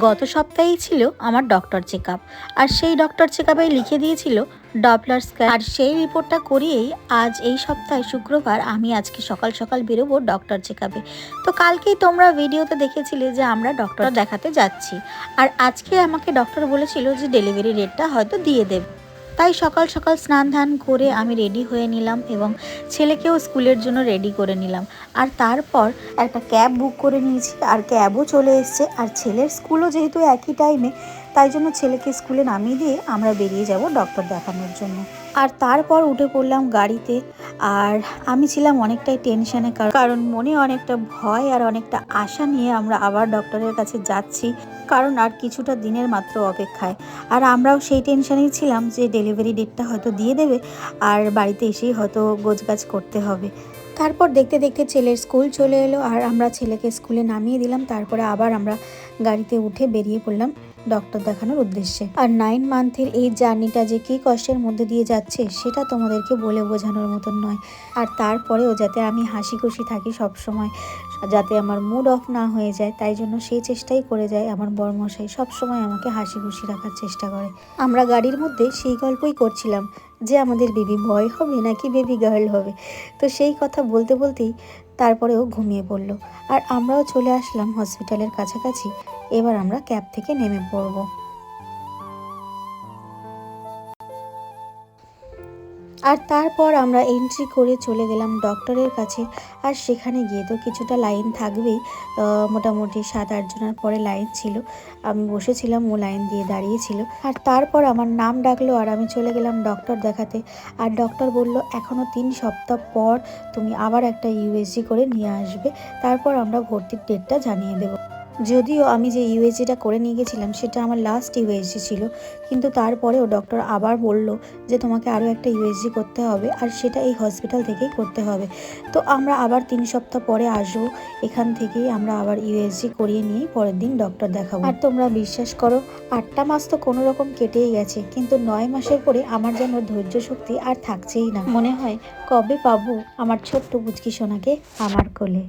গত সপ্তাহেই ছিল আমার ডক্টর চেকআপ, আর সেই ডক্টর চেকআপেই লিখে দিয়েছিল ডপলার স্ক্যান। আর সেই রিপোর্টটা করিয়েই আজ এই সপ্তাহে শুক্রবার আমি আজকে সকাল সকাল বেরোবো ডক্টর চেকআপে। তো কালকেই তোমরা ভিডিওতে দেখেছিলে যে আমরা ডক্টর দেখাতে যাচ্ছি, আর আজকে আমাকে ডক্টর বলেছিল যে ডেলিভারি ডেটটা হয়তো দিয়ে দেবে। তাই সকাল সকাল স্নান ধান করে আমি রেডি হয়ে নিলাম এবং ছেলেকেও স্কুলের জন্য রেডি করে নিলাম। আর তারপর একটা ক্যাব বুক করে নিয়েছি, আর ক্যাবও চলে এসছে। আর ছেলের স্কুলও যেহেতু একই টাইমে, তাই জন্য ছেলেকে স্কুলে নামিয়ে দিয়ে আমরা বেরিয়ে যাব ডক্টর দেখানোর জন্য। আর তারপর উঠে পড়লাম গাড়িতে। আর আমি ছিলাম অনেকটাই টেনশানে, কারণ মনে অনেকটা ভয় আর অনেকটা আশা নিয়ে আমরা আবার ডক্টরের কাছে যাচ্ছি, কারণ আর কিছুটা দিনের মাত্র অপেক্ষায়। আর আমরাও সেই টেনশানেই ছিলাম যে ডেলিভারি ডেটটা হয়তো দিয়ে দেবে, আর বাড়িতে এসেই হয়তো গোছগাছ করতে হবে। তারপর দেখতে দেখতে ছেলের স্কুল চলে এলো, আর আমরা ছেলেকে স্কুলে নামিয়ে দিলাম। তারপরে আবার আমরা গাড়িতে উঠে বেরিয়ে পড়লাম ডক্টর দেখানোর উদ্দেশ্যে। আর 9 মান্থের এই জার্নিটা যে কী কষ্টের মধ্যে দিয়ে যাচ্ছে সেটা তোমাদেরকে বলে বোঝানোর মতন নয়। আর তারপরেও যাতে আমি হাসি খুশি থাকি সব সময়, যাতে আমার মুড অফ না হয়ে যায়, তাই জন্য সেই চেষ্টাই করে যায় আমার বরমশাই। সব সময় আমাকে হাসি খুশি রাখার চেষ্টা করে। আমরা গাড়ির মধ্যে সেই গল্পই করছিলাম যে আমাদের বেবি বয় হবে নাকি বেবি গার্ল হবে। তো সেই কথা বলতে বলতেই তারপরেও ঘুমিয়ে পড়লো। আর আমরাও চলে আসলাম হসপিটালের কাছাকাছি। এবার আমরা ক্যাব থেকে নেমে পড়ব। আর তারপর আমরা এন্ট্রি করে চলে গেলাম ডক্টরের কাছে। আর সেখানে গিয়ে তো কিছুটা লাইন থাকবেই, মোটামুটি 7-8 জনের পরে লাইন ছিল। আমি বসেছিলাম, ও লাইন দিয়ে দাঁড়িয়েছিল। আর তারপর আমার নাম ডাকলো, আর আমি চলে গেলাম ডক্টর দেখাতে। আর ডক্টর বলল এখনও 3 সপ্তাহ পর তুমি আবার একটা ইউএসজি করে নিয়ে আসবে, তারপর আমরা ভর্তির ডেটটা জানিয়ে দেবো। যদিও আমি যে ইউএসজিটা করে নিয়ে গেছিলাম সেটা আমার লাস্ট ইউএসজি ছিল, কিন্তু তারপরেও ডক্টর আবার বলল যে তোমাকে আরও একটা ইউএসজি করতে হবে, আর সেটা এই হসপিটাল থেকেই করতে হবে। তো আমরা আবার 3 সপ্তাহ পরে আসবো, এখান থেকেই আমরা আবার ইউএসজি করিয়ে নিয়েই পরের দিন ডক্টর দেখাবো। আর তোমরা বিশ্বাস করো, 8টা মাস তো কোনো রকম কেটেই গেছে, কিন্তু 9 মাসের পরে আমার যেন ধৈর্য শক্তি আর থাকছেই না। মনে হয় কবে পাবো আমার ছোট্ট পুচকি সোনাকে আমার কোলে।